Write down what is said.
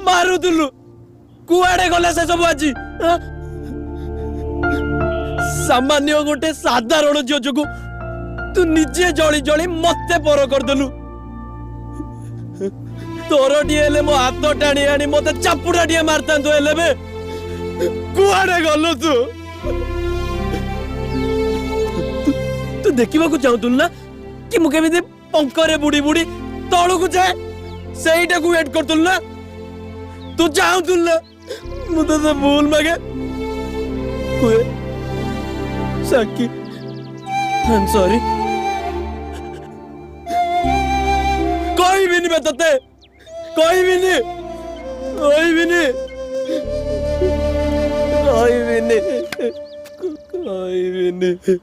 मारुदुलु कुआड़े गला से सब आज सामान्य गोटे साधारण झील जो तू निजे जली जली मते पर करदेलु तोर टे मो हाथ टाणी आनी मते चापुड़ा टे मारता कुआड़े गलु तू देखा चाहूल ना कि मुझे पंकरे बुड़ी बुड़ी तलू को जाए सहीटा को वेट करतुल ना तू चाहूल ना मुझे तो भूल मागे कुए साकी आई एम सॉरी कोई भी नहीं बताते कोई भी नहीं कोई भी नहीं कोई भी नहीं कोई भी नहीं